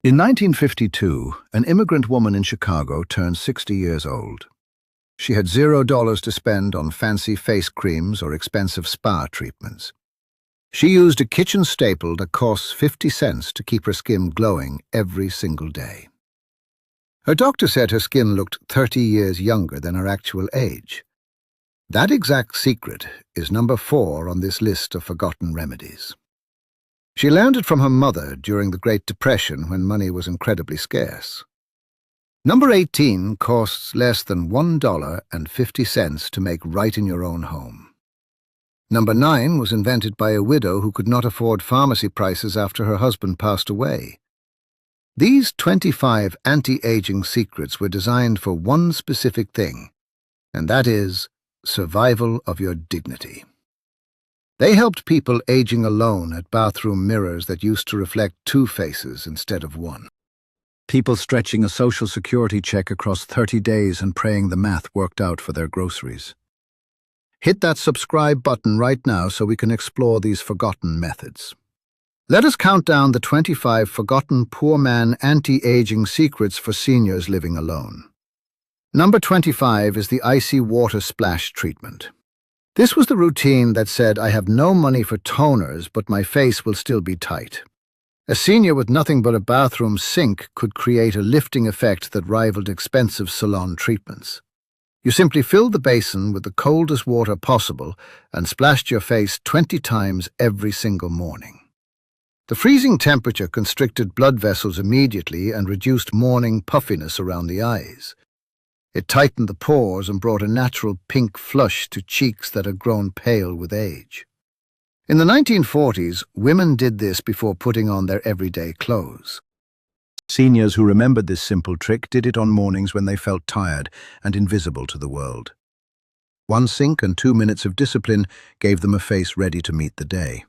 In 1952, an immigrant woman in Chicago turned 60 years old. She had $0 to spend on fancy face creams or expensive spa treatments. She used a kitchen staple that costs 50 cents to keep her skin glowing every single day. Her doctor said her skin looked 30 years younger than her actual age. That exact secret is number 4 on this list of forgotten remedies. She learned it from her mother during the Great Depression when money was incredibly scarce. Number 18 costs less than $1.50 to make right in your own home. Number 9 was invented by a widow who could not afford pharmacy prices after her husband passed away. These 25 anti-aging secrets were designed for one specific thing, and that is survival of your dignity. They helped people aging alone at bathroom mirrors that used to reflect 2 faces instead of 1. People stretching a Social Security check across 30 days and praying the math worked out for their groceries. Hit that subscribe button right now so we can explore these forgotten methods. Let us count down the 25 forgotten poor man anti-aging secrets for seniors living alone. Number 25 is the icy water splash treatment. This was the routine that said, I have no money for toners, but my face will still be tight. A senior with nothing but a bathroom sink could create a lifting effect that rivaled expensive salon treatments. You simply filled the basin with the coldest water possible and splashed your face 20 times every single morning. The freezing temperature constricted blood vessels immediately and reduced morning puffiness around the eyes. It tightened the pores and brought a natural pink flush to cheeks that had grown pale with age. In the 1940s, women did this before putting on their everyday clothes. Seniors who remembered this simple trick did it on mornings when they felt tired and invisible to the world. 1 sink and 2 minutes of discipline gave them a face ready to meet the day.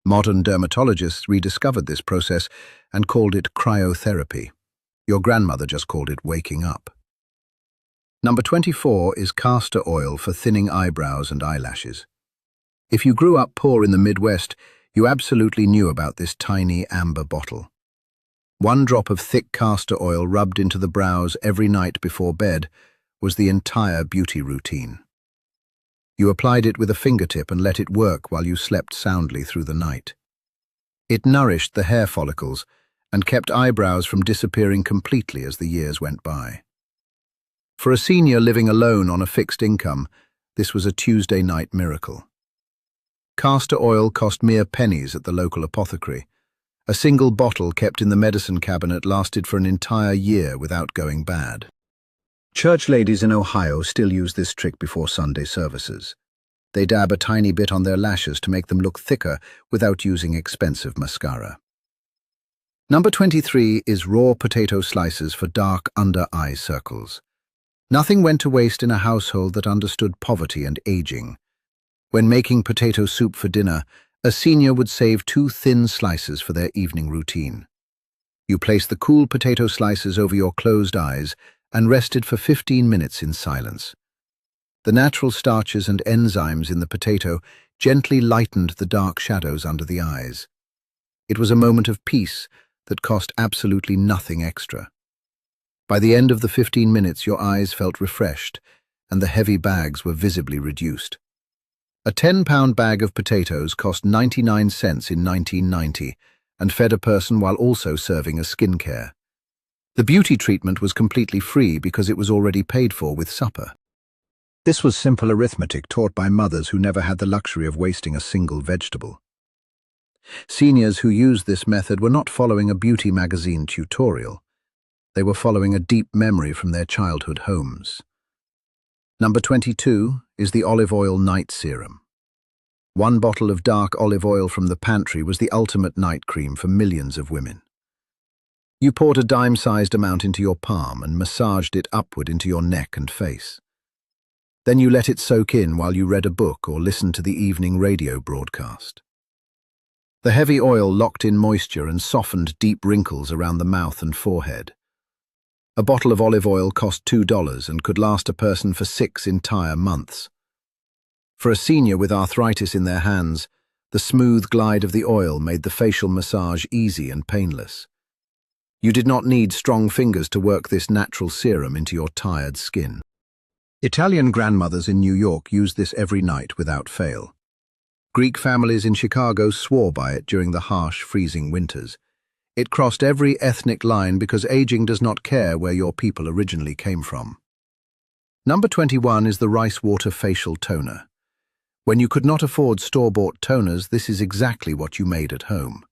Modern dermatologists rediscovered this process and called it cryotherapy. Your grandmother just called it waking up. Number 24 is castor oil for thinning eyebrows and eyelashes. If you grew up poor in the Midwest, you absolutely knew about this tiny amber bottle. 1 drop of thick castor oil rubbed into the brows every night before bed was the entire beauty routine. You applied it with a fingertip and let it work while you slept soundly through the night. It nourished the hair follicles and kept eyebrows from disappearing completely as the years went by. For a senior living alone on a fixed income, this was a Tuesday night miracle. Castor oil cost mere pennies at the local apothecary. A single bottle kept in the medicine cabinet lasted for an entire year without going bad. Church ladies in Ohio still use this trick before Sunday services. They dab a tiny bit on their lashes to make them look thicker without using expensive mascara. Number 23 is raw potato slices for dark under-eye circles. Nothing went to waste in a household that understood poverty and aging. When making potato soup for dinner, a senior would save 2 thin slices for their evening routine. You placed the cool potato slices over your closed eyes and rested for 15 minutes in silence. The natural starches and enzymes in the potato gently lightened the dark shadows under the eyes. It was a moment of peace that cost absolutely nothing extra. By the end of the 15 minutes, your eyes felt refreshed, and the heavy bags were visibly reduced. A 10-pound bag of potatoes cost 99 cents in 1990 and fed a person while also serving as skincare. The beauty treatment was completely free because it was already paid for with supper. This was simple arithmetic taught by mothers who never had the luxury of wasting a single vegetable. Seniors who used this method were not following a beauty magazine tutorial. They were following a deep memory from their childhood homes. Number 22 is the olive oil night serum. 1 bottle of dark olive oil from the pantry was the ultimate night cream for millions of women. You poured a dime-sized amount into your palm and massaged it upward into your neck and face. Then you let it soak in while you read a book or listened to the evening radio broadcast. The heavy oil locked in moisture and softened deep wrinkles around the mouth and forehead. A bottle of olive oil cost $2 and could last a person for 6 entire months. For a senior with arthritis in their hands, the smooth glide of the oil made the facial massage easy and painless. You did not need strong fingers to work this natural serum into your tired skin. Italian grandmothers in New York used this every night without fail. Greek families in Chicago swore by it during the harsh, freezing winters. It crossed every ethnic line because aging does not care where your people originally came from. Number 21 is the Rice Water Facial Toner. When you could not afford store-bought toners, this is exactly what you made at home.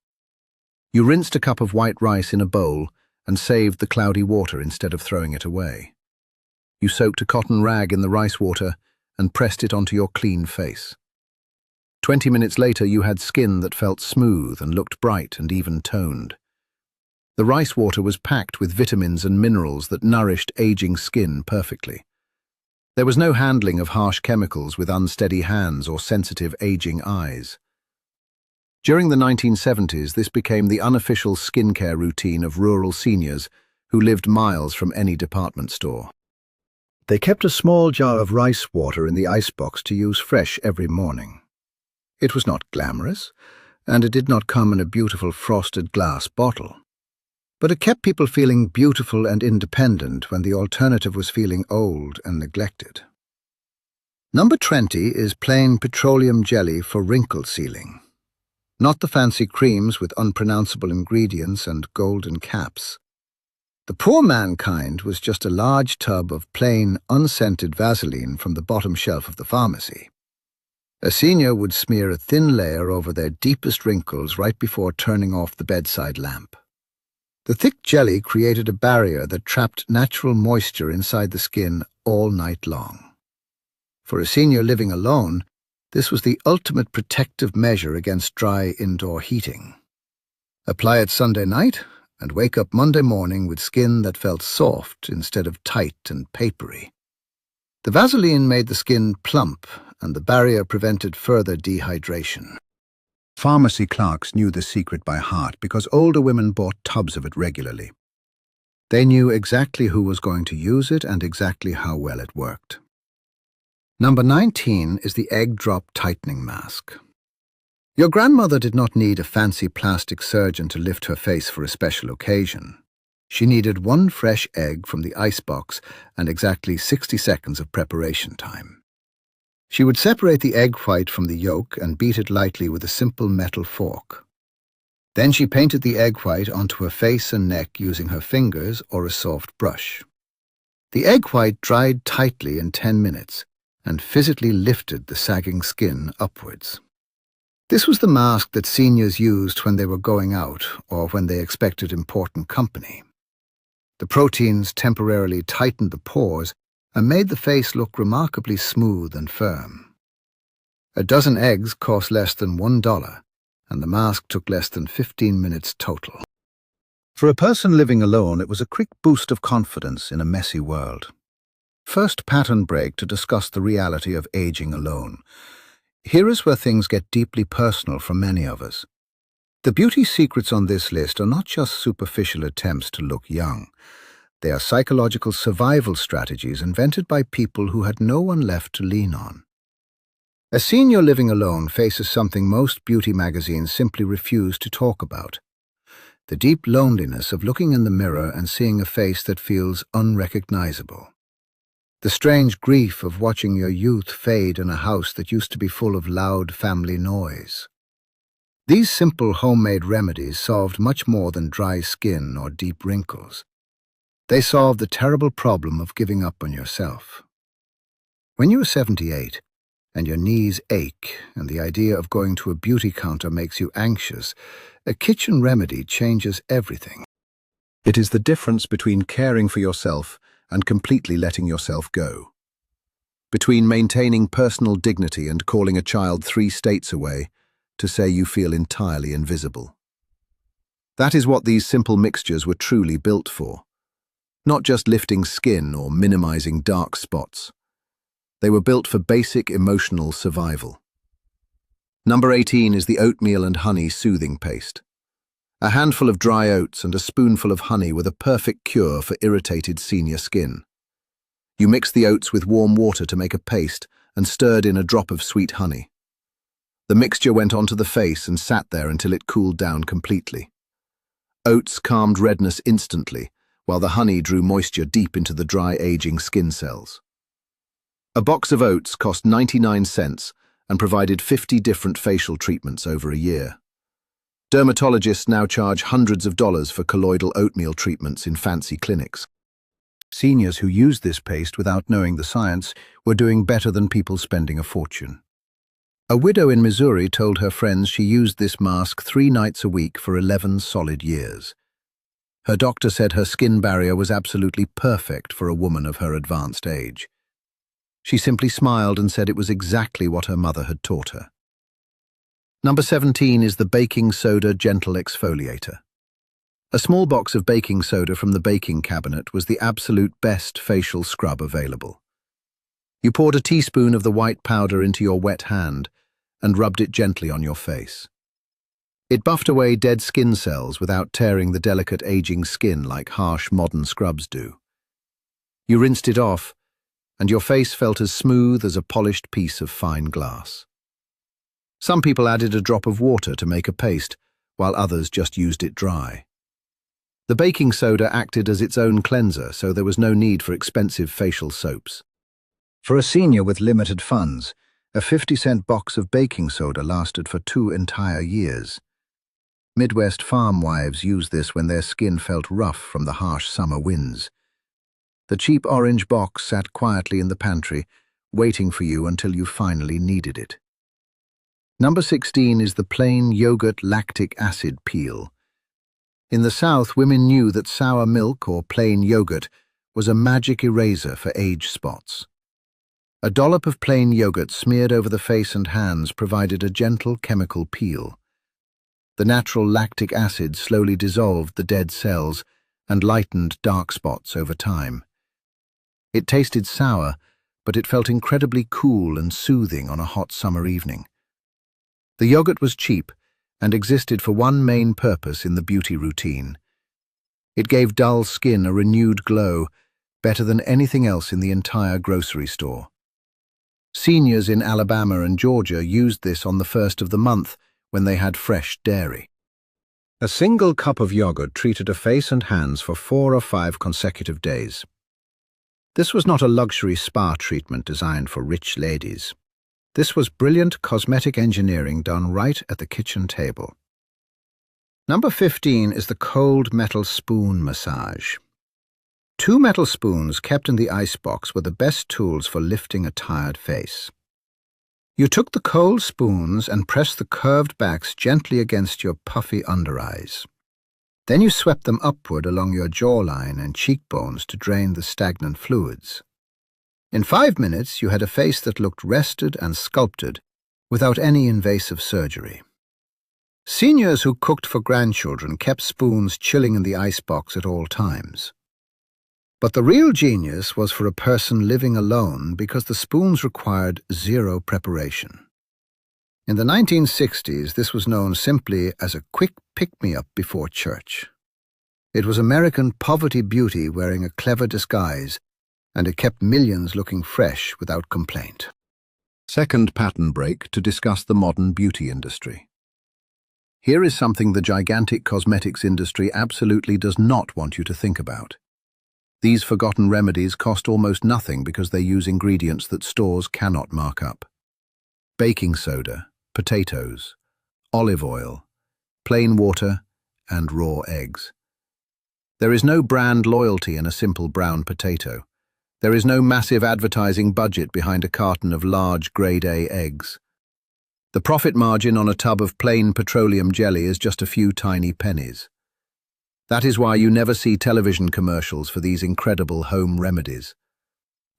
You rinsed a cup of white rice in a bowl and saved the cloudy water instead of throwing it away. You soaked a cotton rag in the rice water and pressed it onto your clean face. 20 minutes later, you had skin that felt smooth and looked bright and even toned. The rice water was packed with vitamins and minerals that nourished aging skin perfectly. There was no handling of harsh chemicals with unsteady hands or sensitive aging eyes. During the 1970s, this became the unofficial skincare routine of rural seniors who lived miles from any department store. They kept a small jar of rice water in the icebox to use fresh every morning. It was not glamorous, and it did not come in a beautiful frosted glass bottle. But it kept people feeling beautiful and independent when the alternative was feeling old and neglected. Number 20 is plain petroleum jelly for wrinkle sealing. Not the fancy creams with unpronounceable ingredients and golden caps. The poor mankind was just a large tub of plain, unscented Vaseline from the bottom shelf of the pharmacy. A senior would smear a thin layer over their deepest wrinkles right before turning off the bedside lamp. The thick jelly created a barrier that trapped natural moisture inside the skin all night long. For a senior living alone, this was the ultimate protective measure against dry indoor heating. Apply it Sunday night and wake up Monday morning with skin that felt soft instead of tight and papery. The Vaseline made the skin plump, and the barrier prevented further dehydration. Pharmacy clerks knew the secret by heart because older women bought tubs of it regularly. They knew exactly who was going to use it and exactly how well it worked. Number 19 is the Egg Drop Tightening Mask. Your grandmother did not need a fancy plastic surgeon to lift her face for a special occasion. She needed one fresh egg from the icebox and exactly 60 seconds of preparation time. She would separate the egg white from the yolk and beat it lightly with a simple metal fork. Then she painted the egg white onto her face and neck using her fingers or a soft brush. The egg white dried tightly in 10 minutes and physically lifted the sagging skin upwards. This was the mask that seniors used when they were going out or when they expected important company. The proteins temporarily tightened the pores and made the face look remarkably smooth and firm. A dozen eggs cost less than $1, and the mask took less than 15 minutes total. For a person living alone, it was a quick boost of confidence in a messy world. First pattern break to discuss the reality of aging alone. Here is where things get deeply personal for many of us. The beauty secrets on this list are not just superficial attempts to look young. They are psychological survival strategies invented by people who had no one left to lean on. A senior living alone faces something most beauty magazines simply refuse to talk about: the deep loneliness of looking in the mirror and seeing a face that feels unrecognizable. The strange grief of watching your youth fade in a house that used to be full of loud family noise. These simple homemade remedies solved much more than dry skin or deep wrinkles. They solved the terrible problem of giving up on yourself. When you are 78 and your knees ache and the idea of going to a beauty counter makes you anxious, a kitchen remedy changes everything. It is the difference between caring for yourself and completely letting yourself go. Between maintaining personal dignity and calling a child 3 states away to say you feel entirely invisible. That is what these simple mixtures were truly built for. Not just lifting skin or minimizing dark spots. They were built for basic emotional survival. Number 18 is the Oatmeal and Honey Soothing Paste. A handful of dry oats and a spoonful of honey were the perfect cure for irritated senior skin. You mixed the oats with warm water to make a paste and stirred in a drop of sweet honey. The mixture went onto the face and sat there until it cooled down completely. Oats calmed redness instantly, while the honey drew moisture deep into the dry, aging skin cells. A box of oats cost 99 cents and provided 50 different facial treatments over a year. Dermatologists now charge hundreds of dollars for colloidal oatmeal treatments in fancy clinics. Seniors who used this paste without knowing the science were doing better than people spending a fortune. A widow in Missouri told her friends she used this mask 3 nights a week for 11 solid years. Her doctor said her skin barrier was absolutely perfect for a woman of her advanced age. She simply smiled and said it was exactly what her mother had taught her. Number 17 is the baking soda gentle exfoliator. A small box of baking soda from the baking cabinet was the absolute best facial scrub available. You poured a teaspoon of the white powder into your wet hand and rubbed it gently on your face. It buffed away dead skin cells without tearing the delicate aging skin like harsh modern scrubs do. You rinsed it off, and your face felt as smooth as a polished piece of fine glass. Some people added a drop of water to make a paste, while others just used it dry. The baking soda acted as its own cleanser, so there was no need for expensive facial soaps. For a senior with limited funds, a 50-cent box of baking soda lasted for 2 entire years. Midwest farm wives used this when their skin felt rough from the harsh summer winds. The cheap orange box sat quietly in the pantry, waiting for you until you finally needed it. Number 16 is the plain yogurt lactic acid peel. In the South, women knew that sour milk or plain yogurt was a magic eraser for age spots. A dollop of plain yogurt smeared over the face and hands provided a gentle chemical peel. The natural lactic acid slowly dissolved the dead cells and lightened dark spots over time. It tasted sour, but it felt incredibly cool and soothing on a hot summer evening. The yogurt was cheap and existed for one main purpose in the beauty routine. It gave dull skin a renewed glow, better than anything else in the entire grocery store. Seniors in Alabama and Georgia used this on the 1st of the month when they had fresh dairy. A single cup of yogurt treated a face and hands for 4 or 5 consecutive days. This was not a luxury spa treatment designed for rich ladies. This was brilliant cosmetic engineering done right at the kitchen table. Number 15 is the cold metal spoon massage. 2 metal spoons kept in the icebox were the best tools for lifting a tired face. You took the cold spoons and pressed the curved backs gently against your puffy under eyes. Then you swept them upward along your jawline and cheekbones to drain the stagnant fluids. In 5 minutes, you had a face that looked rested and sculpted without any invasive surgery. Seniors who cooked for grandchildren kept spoons chilling in the icebox at all times. But the real genius was for a person living alone because the spoons required 0 preparation. In the 1960s, this was known simply as a quick pick-me-up before church. It was American poverty beauty wearing a clever disguise, and it kept millions looking fresh without complaint. Second pattern break to discuss the modern beauty industry. Here is something the gigantic cosmetics industry absolutely does not want you to think about. These forgotten remedies cost almost nothing because they use ingredients that stores cannot mark up. Baking soda, potatoes, olive oil, plain water, and raw eggs. There is no brand loyalty in a simple brown potato. There is no massive advertising budget behind a carton of large grade A eggs. The profit margin on a tub of plain petroleum jelly is just a few tiny pennies. That is why you never see television commercials for these incredible home remedies.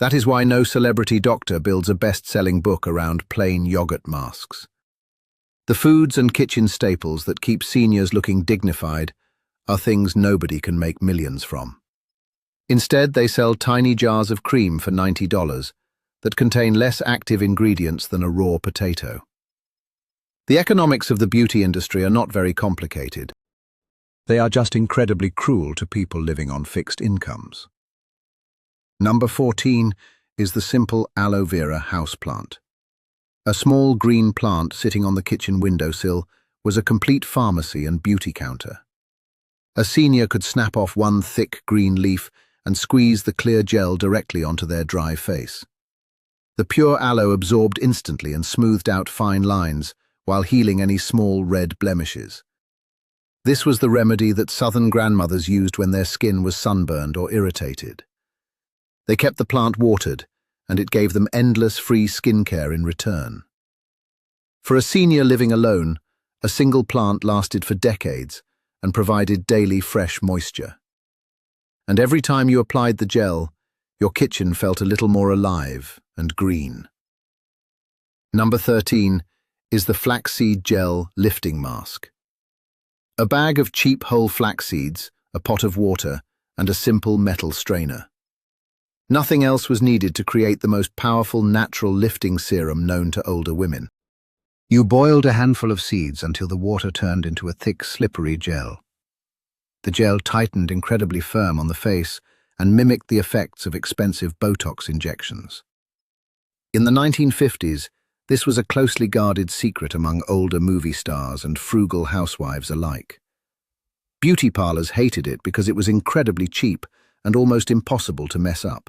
That is why no celebrity doctor builds a best-selling book around plain yogurt masks. The foods and kitchen staples that keep seniors looking dignified are things nobody can make millions from. Instead, they sell tiny jars of cream for $90 that contain less active ingredients than a raw potato. The economics of the beauty industry are not very complicated. They are just incredibly cruel to people living on fixed incomes. Number 14 is the simple aloe vera houseplant. A small green plant sitting on the kitchen windowsill was a complete pharmacy and beauty counter. A senior could snap off one thick green leaf and squeeze the clear gel directly onto their dry face. The pure aloe absorbed instantly and smoothed out fine lines, while healing any small red blemishes. This was the remedy that southern grandmothers used when their skin was sunburned or irritated. They kept the plant watered, and it gave them endless free skincare in return. For a senior living alone, a single plant lasted for decades and provided daily fresh moisture. And every time you applied the gel, your kitchen felt a little more alive and green. Number 13 is the Flaxseed Gel Lifting Mask. A bag of cheap whole flax seeds, a pot of water, and a simple metal strainer. Nothing else was needed to create the most powerful natural lifting serum known to older women. You boiled a handful of seeds until the water turned into a thick, slippery gel. The gel tightened incredibly firm on the face and mimicked the effects of expensive Botox injections. In the 1950s, this was a closely guarded secret among older movie stars and frugal housewives alike. Beauty parlors hated it because it was incredibly cheap and almost impossible to mess up.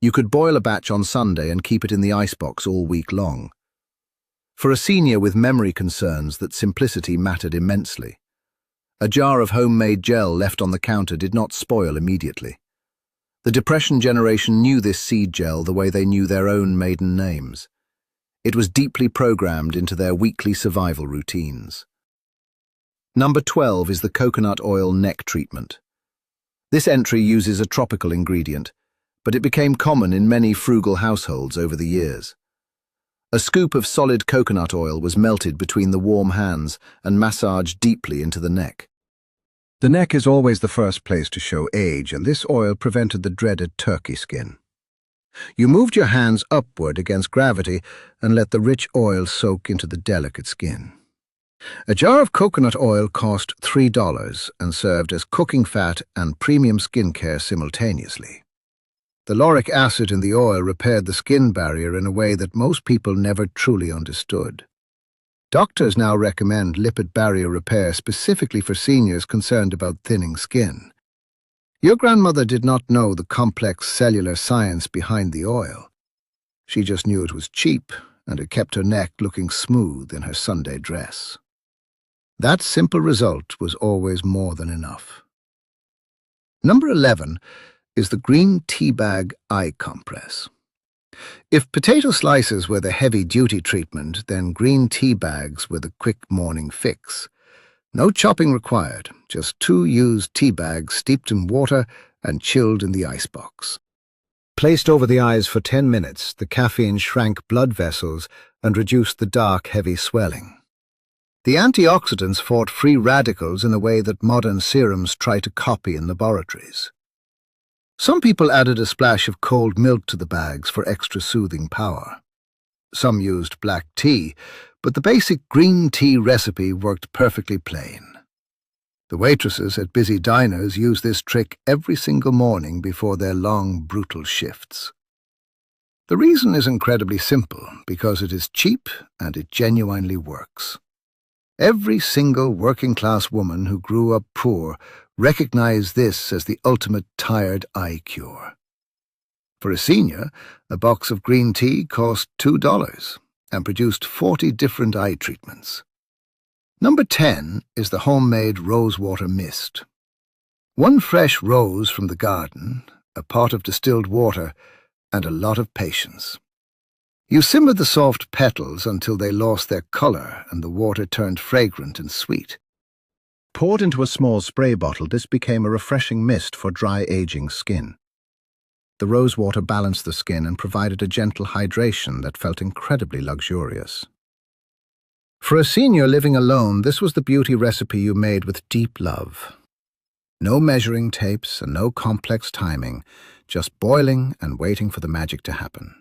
You could boil a batch on Sunday and keep it in the icebox all week long. For a senior with memory concerns, that simplicity mattered immensely. A jar of homemade gel left on the counter did not spoil immediately. The Depression generation knew this seed gel the way they knew their own maiden names. It was deeply programmed into their weekly survival routines. Number 12 is the coconut oil neck treatment. This entry uses a tropical ingredient, but it became common in many frugal households over the years. A scoop of solid coconut oil was melted between the warm hands and massaged deeply into the neck. The neck is always the first place to show age, and this oil prevented the dreaded turkey skin. You moved your hands upward against gravity and let the rich oil soak into the delicate skin. A jar of coconut oil cost $3 and served as cooking fat and premium skincare simultaneously. The lauric acid in the oil repaired the skin barrier in a way that most people never truly understood. Doctors now recommend lipid barrier repair specifically for seniors concerned about thinning skin. Your grandmother did not know the complex cellular science behind the oil. She just knew it was cheap, and it kept her neck looking smooth in her Sunday dress. That simple result was always more than enough. Number 11 is the green tea bag eye compress. If potato slices were the heavy-duty treatment, then green tea bags were the quick morning fix. No chopping required, just 2 used tea bags steeped in water and chilled in the icebox. Placed over the eyes for 10 minutes, the caffeine shrank blood vessels and reduced the dark, heavy swelling. The antioxidants fought free radicals in a way that modern serums try to copy in laboratories. Some people added a splash of cold milk to the bags for extra soothing power. Some used black tea, but the basic green tea recipe worked perfectly plain. The waitresses at busy diners use this trick every single morning before their long, brutal shifts. The reason is incredibly simple, because it is cheap and it genuinely works. Every single working-class woman who grew up poor recognized this as the ultimate tired eye cure. For a senior, a box of green tea cost $2 and produced 40 different eye treatments. Number 10 is the homemade rosewater mist. 1 fresh rose from the garden, a pot of distilled water, and a lot of patience. You simmered the soft petals until they lost their color and the water turned fragrant and sweet. Poured into a small spray bottle, this became a refreshing mist for dry, aging skin. The rosewater balanced the skin and provided a gentle hydration that felt incredibly luxurious. For a senior living alone, this was the beauty recipe you made with deep love. No measuring tapes and no complex timing, just boiling and waiting for the magic to happen.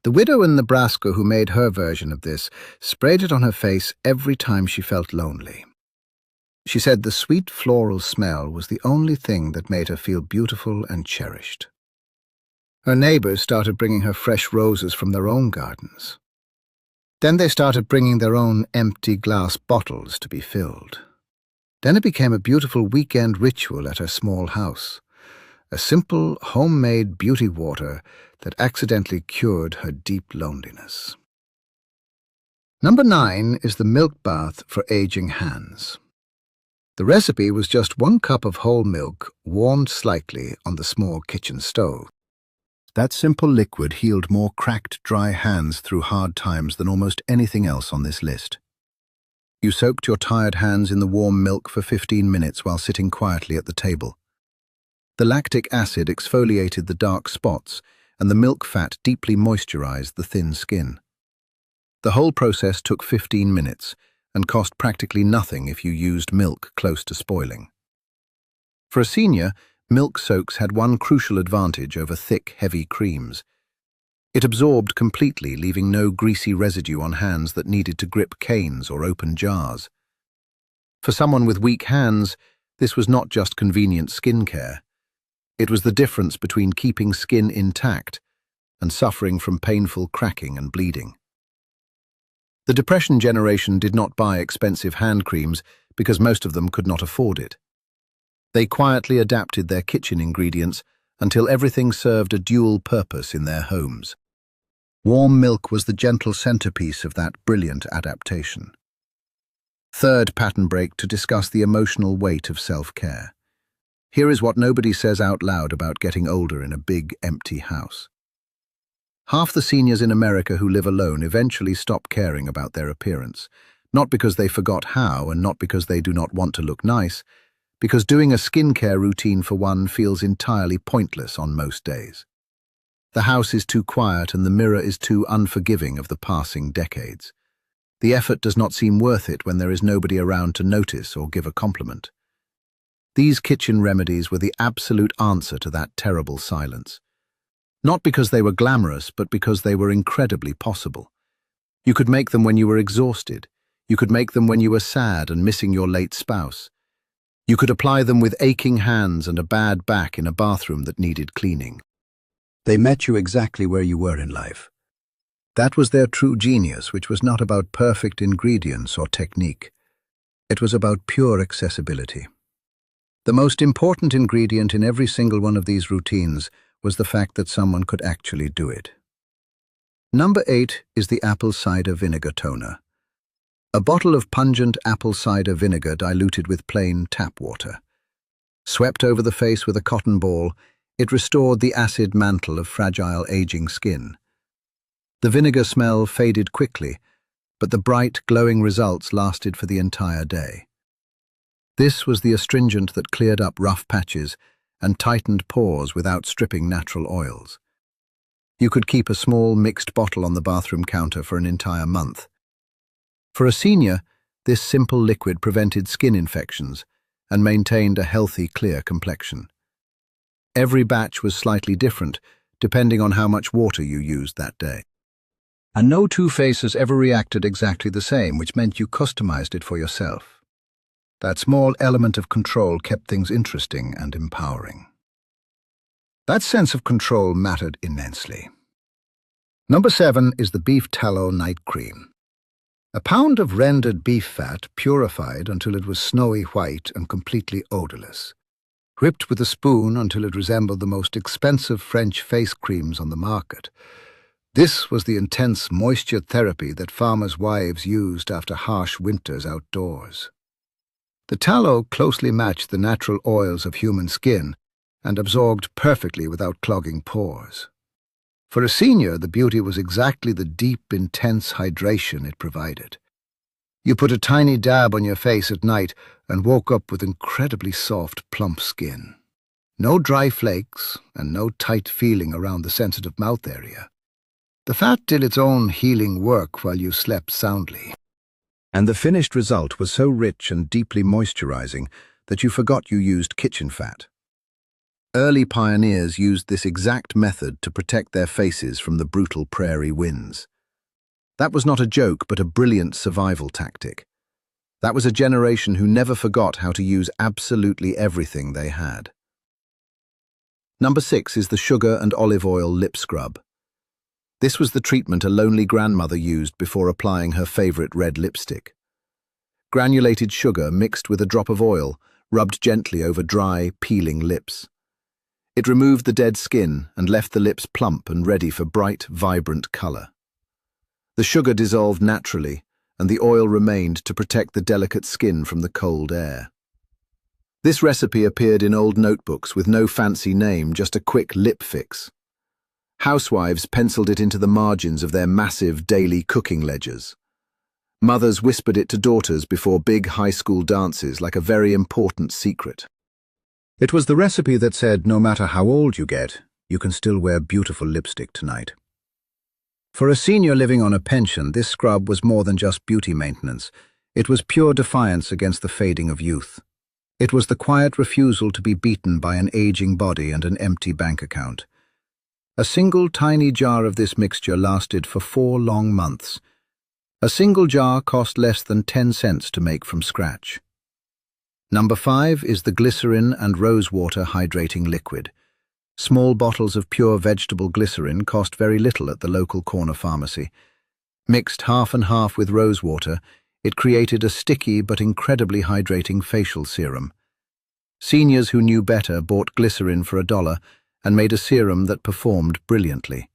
The widow in Nebraska who made her version of this sprayed it on her face every time she felt lonely. She said the sweet floral smell was the only thing that made her feel beautiful and cherished. Her neighbors started bringing her fresh roses from their own gardens. Then they started bringing their own empty glass bottles to be filled. Then it became a beautiful weekend ritual at her small house, a simple, homemade beauty water that accidentally cured her deep loneliness. Number 9 is the milk bath for aging hands. The recipe was just 1 cup of whole milk warmed slightly on the small kitchen stove. That simple liquid healed more cracked, dry hands through hard times than almost anything else on this list. You soaked your tired hands in the warm milk for 15 minutes while sitting quietly at the table. The lactic acid exfoliated the dark spots, and the milk fat deeply moisturized the thin skin. The whole process took 15 minutes and cost practically nothing if you used milk close to spoiling. For a senior, milk soaks had one crucial advantage over thick, heavy creams. It absorbed completely, leaving no greasy residue on hands that needed to grip canes or open jars. For someone with weak hands, this was not just convenient skincare. It was the difference between keeping skin intact and suffering from painful cracking and bleeding. The Depression generation did not buy expensive hand creams because most of them could not afford it. They quietly adapted their kitchen ingredients until everything served a dual purpose in their homes. Warm milk was the gentle centerpiece of that brilliant adaptation. Third pattern break to discuss the emotional weight of self-care. Here is what nobody says out loud about getting older in a big, empty house. Half the seniors in America who live alone eventually stop caring about their appearance, not because they forgot how and not because they do not want to look nice, because doing a skincare routine for one feels entirely pointless on most days. The house is too quiet and the mirror is too unforgiving of the passing decades. The effort does not seem worth it when there is nobody around to notice or give a compliment. These kitchen remedies were the absolute answer to that terrible silence. Not because they were glamorous, but because they were incredibly possible. You could make them when you were exhausted. You could make them when you were sad and missing your late spouse. You could apply them with aching hands and a bad back in a bathroom that needed cleaning. They met you exactly where you were in life. That was their true genius, which was not about perfect ingredients or technique. It was about pure accessibility. The most important ingredient in every single one of these routines was the fact that someone could actually do it. Number 8 is the apple cider vinegar toner. A bottle of pungent apple cider vinegar diluted with plain tap water. Swept over the face with a cotton ball, it restored the acid mantle of fragile aging skin. The vinegar smell faded quickly, but the bright, glowing results lasted for the entire day. This was the astringent that cleared up rough patches and tightened pores without stripping natural oils. You could keep a small mixed bottle on the bathroom counter for an entire month. For a senior, this simple liquid prevented skin infections and maintained a healthy, clear complexion. Every batch was slightly different, depending on how much water you used that day. And no two faces ever reacted exactly the same, which meant you customized it for yourself. That small element of control kept things interesting and empowering. That sense of control mattered immensely. Number 7 is the beef tallow night cream. A pound of rendered beef fat purified until it was snowy white and completely odorless. Whipped with a spoon until it resembled the most expensive French face creams on the market. This was the intense moisture therapy that farmers' wives used after harsh winters outdoors. The tallow closely matched the natural oils of human skin and absorbed perfectly without clogging pores. For a senior, the beauty was exactly the deep, intense hydration it provided. You put a tiny dab on your face at night and woke up with incredibly soft, plump skin. No dry flakes and no tight feeling around the sensitive mouth area. The fat did its own healing work while you slept soundly. And the finished result was so rich and deeply moisturizing that you forgot you used kitchen fat. Early pioneers used this exact method to protect their faces from the brutal prairie winds. That was not a joke, but a brilliant survival tactic. That was a generation who never forgot how to use absolutely everything they had. Number 6 is the sugar and olive oil lip scrub. This was the treatment a lonely grandmother used before applying her favorite red lipstick. granulated sugar mixed with a drop of oil, rubbed gently over dry, peeling lips. It removed the dead skin and left the lips plump and ready for bright, vibrant color. The sugar dissolved naturally, and the oil remained to protect the delicate skin from the cold air. This recipe appeared in old notebooks with no fancy name, just a quick lip fix. Housewives penciled it into the margins of their massive daily cooking ledgers. Mothers whispered it to daughters before big high school dances like a very important secret. It was the recipe that said, no matter how old you get, you can still wear beautiful lipstick tonight. For a senior living on a pension, this scrub was more than just beauty maintenance. It was pure defiance against the fading of youth. It was the quiet refusal to be beaten by an aging body and an empty bank account. A single tiny jar of this mixture lasted for 4 long months. A single jar cost less than 10 cents to make from scratch. Number 5 is the glycerin and rosewater hydrating liquid. Small bottles of pure vegetable glycerin cost very little at the local corner pharmacy. Mixed half and half with rosewater, it created a sticky but incredibly hydrating facial serum. Seniors who knew better bought glycerin for $1 and made a serum that performed brilliantly.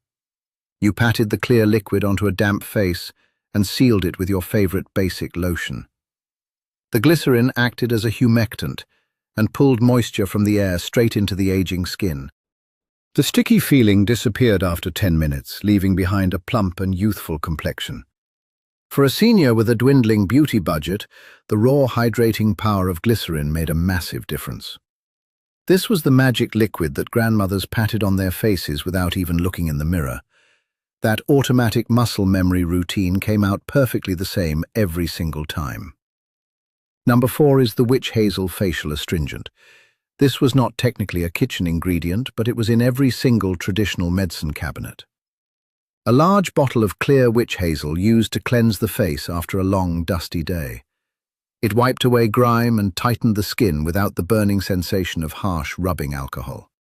You patted the clear liquid onto a damp face and sealed it with your favorite basic lotion. The glycerin acted as a humectant and pulled moisture from the air straight into the aging skin. The sticky feeling disappeared after 10 minutes, leaving behind a plump and youthful complexion. For a senior with a dwindling beauty budget, the raw hydrating power of glycerin made a massive difference. This was the magic liquid that grandmothers patted on their faces without even looking in the mirror. That automatic muscle memory routine came out perfectly the same every single time. Number 4 is the witch hazel facial astringent. This was not technically a kitchen ingredient, but it was in every single traditional medicine cabinet. A large bottle of clear witch hazel used to cleanse the face after a long, dusty day. It wiped away grime and tightened the skin without the burning sensation of harsh rubbing alcohol.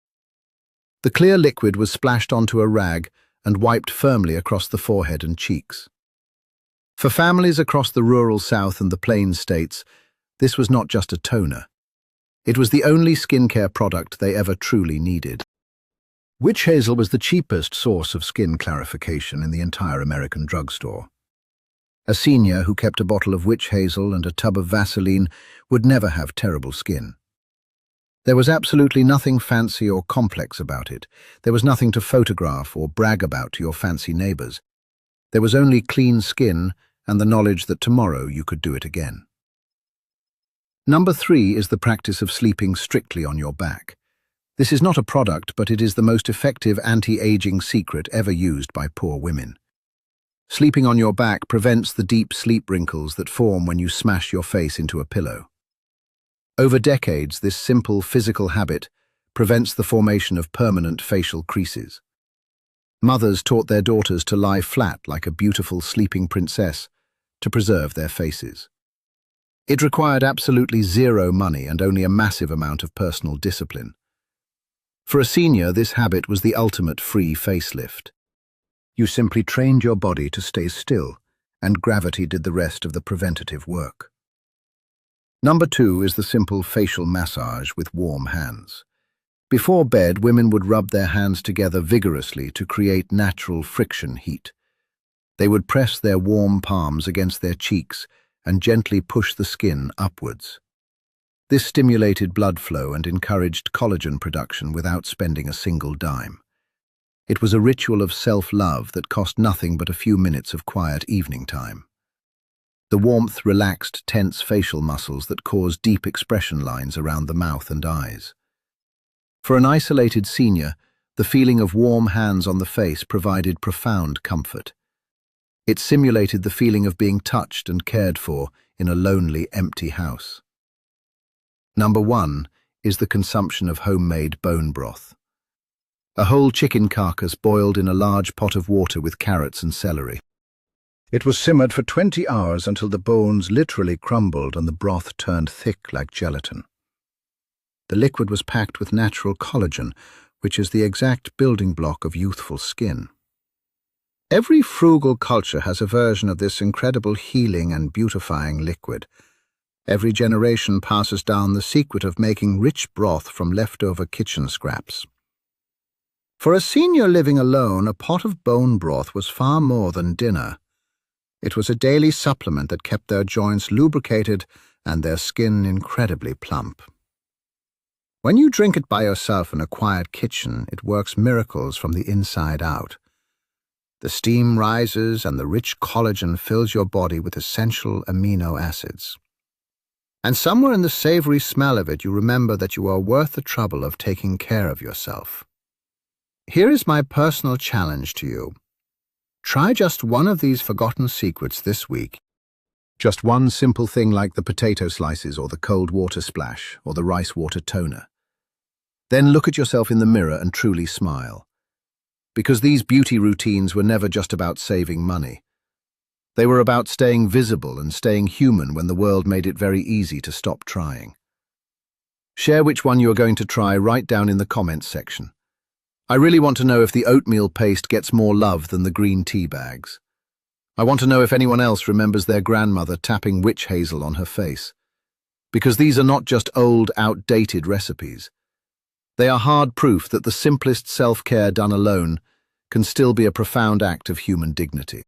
The clear liquid was splashed onto a rag and wiped firmly across the forehead and cheeks. For families across the rural South and the Plains states, this was not just a toner. It was the only skincare product they ever truly needed. Witch hazel was the cheapest source of skin clarification in the entire American drugstore. A senior who kept a bottle of witch hazel and a tub of Vaseline would never have terrible skin. There was absolutely nothing fancy or complex about it. There was nothing to photograph or brag about to your fancy neighbors. There was only clean skin and the knowledge that tomorrow you could do it again. Number 3 is the practice of sleeping strictly on your back. This is not a product, but it is the most effective anti-aging secret ever used by poor women. Sleeping on your back prevents the deep sleep wrinkles that form when you smash your face into a pillow. Over decades, this simple physical habit prevents the formation of permanent facial creases. Mothers taught their daughters to lie flat like a beautiful sleeping princess to preserve their faces. It required absolutely zero money and only a massive amount of personal discipline. For a senior, this habit was the ultimate free facelift. You simply trained your body to stay still, and gravity did the rest of the preventative work. Number 2 is the simple facial massage with warm hands. Before bed, women would rub their hands together vigorously to create natural friction heat. They would press their warm palms against their cheeks and gently push the skin upwards. This stimulated blood flow and encouraged collagen production without spending a single dime. It was a ritual of self-love that cost nothing but a few minutes of quiet evening time. The warmth relaxed tense facial muscles that caused deep expression lines around the mouth and eyes. For an isolated senior, the feeling of warm hands on the face provided profound comfort. It simulated the feeling of being touched and cared for in a lonely, empty house. Number 1 is the consumption of homemade bone broth. A whole chicken carcass boiled in a large pot of water with carrots and celery. It was simmered for 20 hours until the bones literally crumbled and the broth turned thick like gelatin. The liquid was packed with natural collagen, which is the exact building block of youthful skin. Every frugal culture has a version of this incredible healing and beautifying liquid. Every generation passes down the secret of making rich broth from leftover kitchen scraps. For a senior living alone, a pot of bone broth was far more than dinner. It was a daily supplement that kept their joints lubricated and their skin incredibly plump. When you drink it by yourself in a quiet kitchen, it works miracles from the inside out. The steam rises and the rich collagen fills your body with essential amino acids. And somewhere in the savory smell of it, you remember that you are worth the trouble of taking care of yourself. Here is my personal challenge to you. Try just one of these forgotten secrets this week. Just one simple thing like the potato slices or the cold water splash or the rice water toner. Then look at yourself in the mirror and truly smile. Because these beauty routines were never just about saving money. They were about staying visible and staying human when the world made it very easy to stop trying. Share which one you are going to try right down in the comments section. I really want to know if the oatmeal paste gets more love than the green tea bags. I want to know if anyone else remembers their grandmother tapping witch hazel on her face. Because these are not just old, outdated recipes. They are hard proof that the simplest self-care done alone can still be a profound act of human dignity.